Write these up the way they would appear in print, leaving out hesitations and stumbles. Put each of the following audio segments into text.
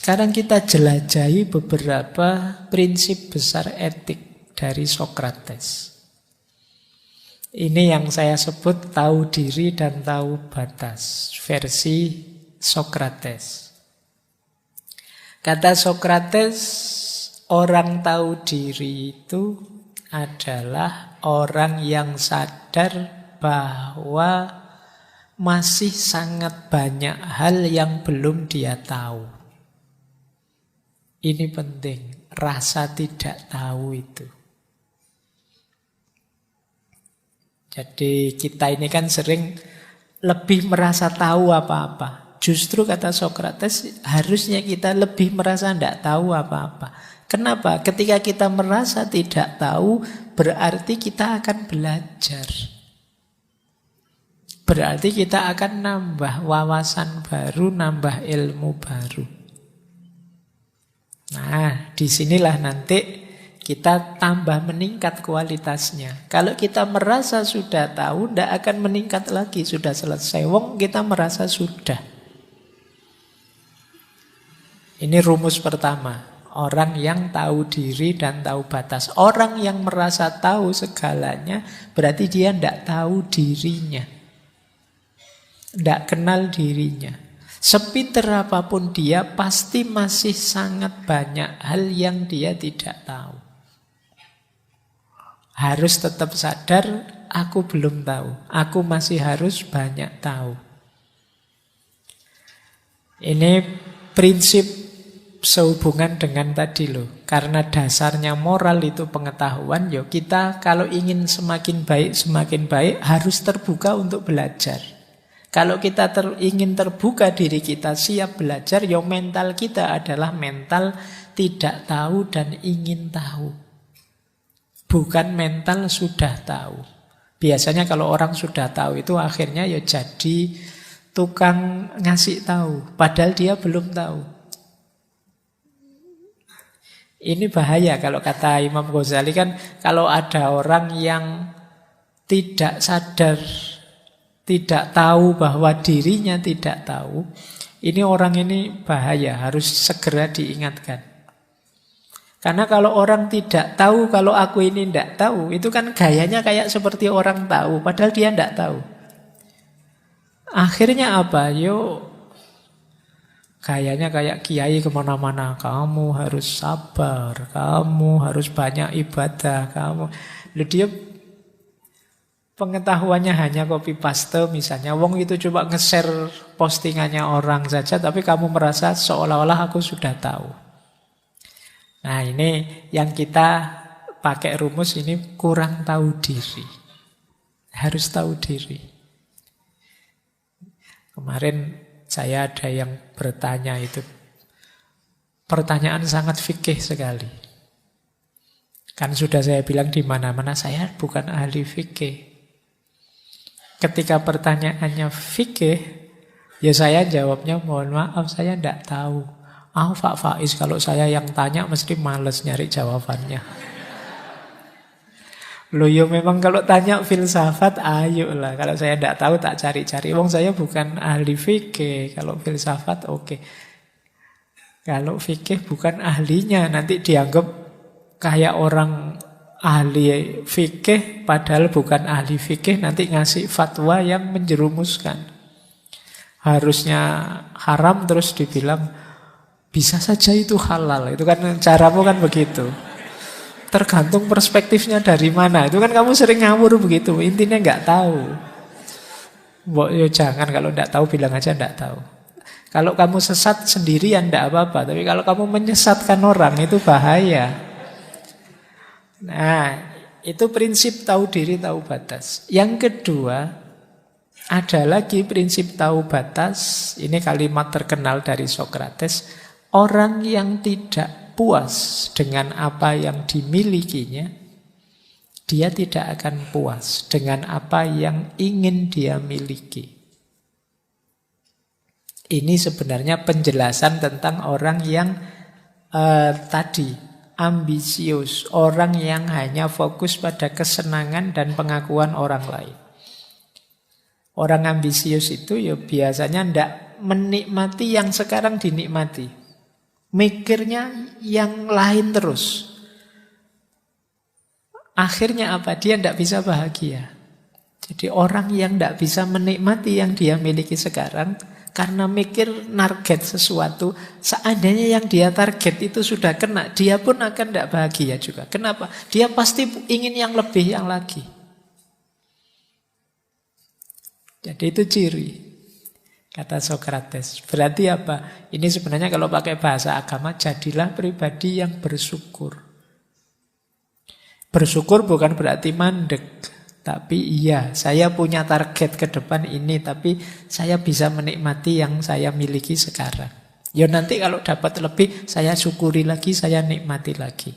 Sekarang kita jelajahi beberapa prinsip besar etik dari Sokrates. Ini yang saya sebut tahu diri dan tahu batas, versi Sokrates. Kata Sokrates, orang tahu diri itu adalah orang yang sadar bahwa masih sangat banyak hal yang belum dia tahu. Ini penting, rasa tidak tahu itu. Jadi kita ini kan sering lebih merasa tahu apa-apa. Justru kata Sokrates, harusnya kita lebih merasa tidak tahu apa-apa. Kenapa? Ketika kita merasa tidak tahu, berarti kita akan belajar. Berarti kita akan nambah wawasan baru, nambah ilmu baru. Nah, disinilah nanti kita tambah meningkat kualitasnya. Kalau kita merasa sudah tahu, tidak akan meningkat lagi. Sudah selesai. Wong kita merasa sudah. Ini rumus pertama. Orang yang tahu diri dan tahu batas. Orang yang merasa tahu segalanya, berarti dia tidak tahu dirinya. Tidak kenal dirinya. Sepinter apapun dia, pasti masih sangat banyak hal yang dia tidak tahu. Harus tetap sadar, aku belum tahu. Aku masih harus banyak tahu. Ini prinsip sehubungan dengan tadi loh. Karena dasarnya moral itu pengetahuan, ya kita kalau ingin semakin baik harus terbuka untuk belajar. Kalau kita ingin terbuka diri kita, siap belajar, ya mental kita adalah mental tidak tahu dan ingin tahu. Bukan mental sudah tahu. Biasanya kalau orang sudah tahu itu akhirnya ya jadi tukang ngasih tahu, padahal dia belum tahu. Ini bahaya kalau kata Imam Ghazali kan, kalau ada orang yang tidak sadar, tidak tahu bahwa dirinya tidak tahu, ini orang ini bahaya, harus segera diingatkan. Karena kalau orang tidak tahu, kalau aku ini tidak tahu, itu kan gayanya kayak seperti orang tahu, padahal dia tidak tahu. Akhirnya apa? Yuk, gayanya kayak kiai kemana-mana. Kamu harus sabar, kamu harus banyak ibadah, kamu. Lalu dia pengetahuannya hanya copy paste misalnya. Wong itu coba nge-share postingannya orang saja, tapi kamu merasa seolah-olah aku sudah tahu. Nah ini yang kita pakai rumus ini, kurang tahu diri. Harus tahu diri. Kemarin saya ada yang bertanya itu. Pertanyaan sangat fikih sekali. Kan sudah saya bilang di mana-mana saya bukan ahli fikih. Ketika pertanyaannya fikih, ya saya jawabnya mohon maaf saya tidak tahu. Pak Faiz, kalau saya yang tanya mesti males nyari jawabannya. Loh ya memang kalau tanya filsafat ayo lah. Kalau saya tidak tahu tak cari-cari. Wong saya bukan ahli fikih. Kalau filsafat oke. Kalau fikih bukan ahlinya, nanti dianggap kayak orang ahli fikih padahal bukan ahli fikih, nanti ngasih fatwa yang menjerumuskan. Harusnya haram terus dibilang bisa saja itu halal. Itu kan caramu kan begitu. Tergantung perspektifnya dari mana. Itu kan kamu sering ngawur begitu. Intinya nggak tahu. Ya jangan, kalau nggak tahu bilang aja nggak tahu. Kalau kamu sesat sendirian nggak apa-apa. Tapi kalau kamu menyesatkan orang itu bahaya. Nah, itu prinsip tahu diri, tahu batas. Yang kedua, ada lagi prinsip tahu batas. Ini kalimat terkenal dari Sokrates. Orang yang tidak puas dengan apa yang dimilikinya, dia tidak akan puas dengan apa yang ingin dia miliki. Ini sebenarnya penjelasan tentang orang yang tadi, ambisius. Orang yang hanya fokus pada kesenangan dan pengakuan orang lain. Orang ambisius itu ya biasanya tidak menikmati yang sekarang dinikmati. Mikirnya yang lain terus. Akhirnya apa? Dia tidak bisa bahagia. Jadi orang yang tidak bisa menikmati yang dia miliki sekarang karena mikir target sesuatu, seandainya yang dia target itu sudah kena, dia pun akan tidak bahagia juga. Kenapa? Dia pasti ingin yang lebih, yang lagi. Jadi itu ciri, kata Sokrates. Berarti apa? Ini sebenarnya kalau pakai bahasa agama, jadilah pribadi yang bersyukur. Bersyukur bukan berarti mandek. Tapi iya, saya punya target ke depan ini, tapi saya bisa menikmati yang saya miliki sekarang. Ya nanti kalau dapat lebih, saya syukuri lagi, saya nikmati lagi.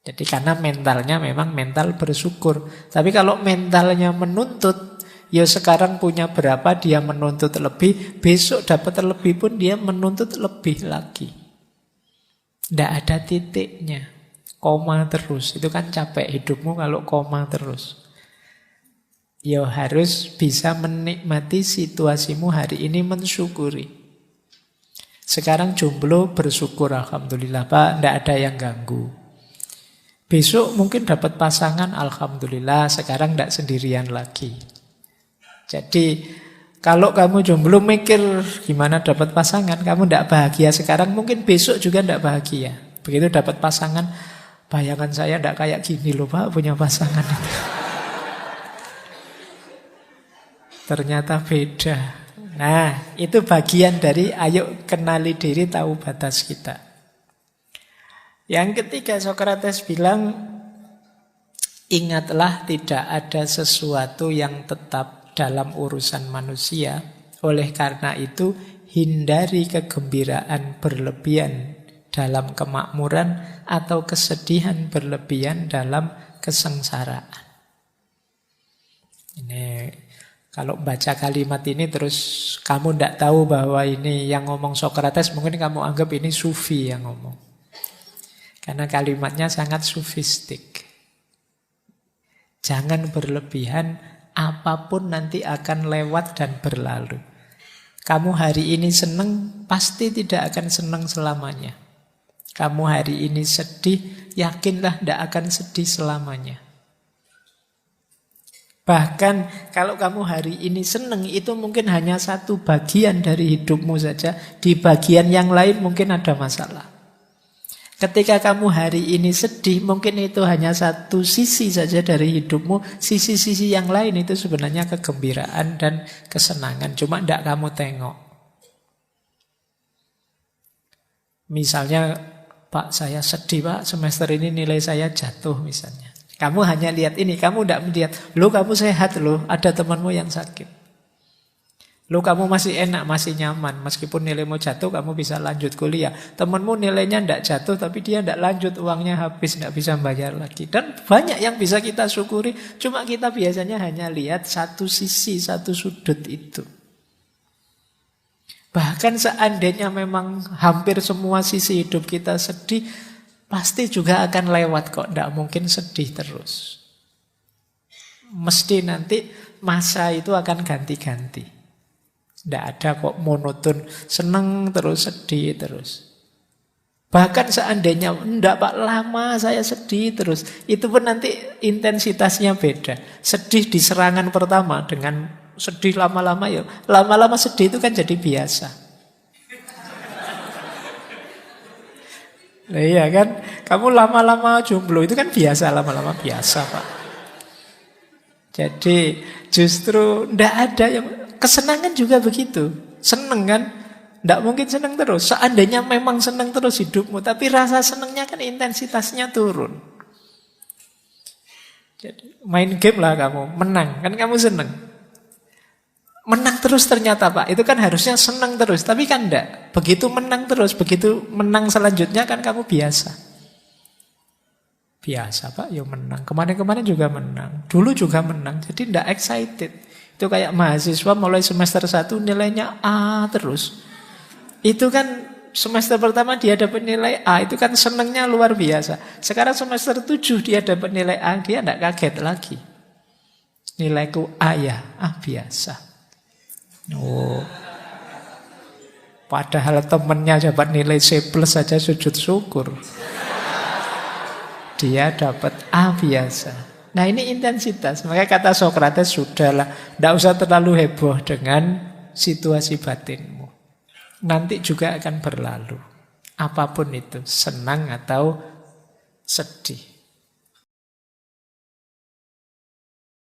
Jadi karena mentalnya memang mental bersyukur. Tapi kalau mentalnya menuntut, ya sekarang punya berapa, dia menuntut lebih, besok dapat lebih pun dia menuntut lebih lagi. Tidak ada titiknya. Koma terus, itu kan capek hidupmu kalau koma terus. Ya harus bisa menikmati situasimu hari ini, mensyukuri. Sekarang jomblo, bersyukur, alhamdulillah Pak, tidak ada yang ganggu. Besok mungkin dapat pasangan, alhamdulillah, sekarang tidak sendirian lagi. Jadi kalau kamu jomblo mikir gimana dapat pasangan, kamu tidak bahagia sekarang, mungkin besok juga tidak bahagia. Begitu dapat pasangan, bayangan saya tidak kayak gini loh Pak, punya pasangan itu. Ternyata beda. Nah, itu bagian dari ayo kenali diri, tahu batas kita. Yang ketiga, Sokrates bilang, ingatlah tidak ada sesuatu yang tetap dalam urusan manusia. Oleh karena itu, hindari kegembiraan berlebihan dalam kemakmuran atau kesedihan berlebihan dalam kesengsaraan. Ini kalau baca kalimat ini terus kamu tidak tahu bahwa ini yang ngomong Sokrates, mungkin kamu anggap ini sufi yang ngomong. Karena kalimatnya sangat sufistik. Jangan berlebihan, apapun nanti akan lewat dan berlalu. Kamu hari ini senang, pasti tidak akan senang selamanya. Kamu hari ini sedih, yakinlah tidak akan sedih selamanya. Bahkan kalau kamu hari ini senang, itu mungkin hanya satu bagian dari hidupmu saja. Di bagian yang lain mungkin ada masalah. Ketika kamu hari ini sedih, mungkin itu hanya satu sisi saja dari hidupmu. Sisi-sisi yang lain itu sebenarnya kegembiraan dan kesenangan. Cuma tidak kamu tengok. Misalnya, Pak, saya sedih Pak, semester ini nilai saya jatuh misalnya. Kamu hanya lihat ini, kamu tidak melihat, loh kamu sehat loh, ada temanmu yang sakit. Loh kamu masih enak, masih nyaman, meskipun nilaimu jatuh kamu bisa lanjut kuliah. Temanmu nilainya tidak jatuh, tapi dia tidak lanjut, uangnya habis, tidak bisa bayar lagi. Dan banyak yang bisa kita syukuri, cuma kita biasanya hanya lihat satu sisi, satu sudut itu. Bahkan seandainya memang hampir semua sisi hidup kita sedih, pasti juga akan lewat kok, tidak mungkin sedih terus. Mesti nanti masa itu akan ganti-ganti. Tidak ada kok monoton, senang terus, sedih terus. Bahkan seandainya, enggak Pak, lama saya sedih terus, itu pun nanti intensitasnya beda. Sedih di serangan pertama dengan sedih lama-lama, ya lama-lama sedih itu kan jadi biasa. Nah, iya kan, kamu lama-lama jomblo itu kan biasa, lama-lama biasa Pak. Jadi justru ndak ada yang kesenangan juga begitu, seneng kan, ndak mungkin seneng terus. Seandainya memang seneng terus hidupmu, tapi rasa senengnya kan intensitasnya turun. Jadi main game lah kamu, menang kan kamu seneng. Menang terus ternyata Pak, itu kan harusnya senang terus, tapi kan enggak. Begitu menang terus, begitu menang selanjutnya kan kamu biasa. Biasa Pak, ya menang. Kemarin-kemarin juga menang, dulu juga menang, jadi enggak excited. Itu kayak mahasiswa mulai semester 1 nilainya A terus. Itu kan semester pertama dia dapat nilai A, itu kan senangnya luar biasa. Sekarang semester 7 dia dapat nilai A, dia enggak kaget lagi. Nilaiku A ya, biasa. Oh. Padahal temennya dapat nilai C+ saja sujud syukur. Dia dapat A biasa. Nah ini intensitas. Makanya kata Sokrates, sudahlah, tidak usah terlalu heboh dengan situasi batinmu. Nanti juga akan berlalu. Apapun itu, senang atau sedih.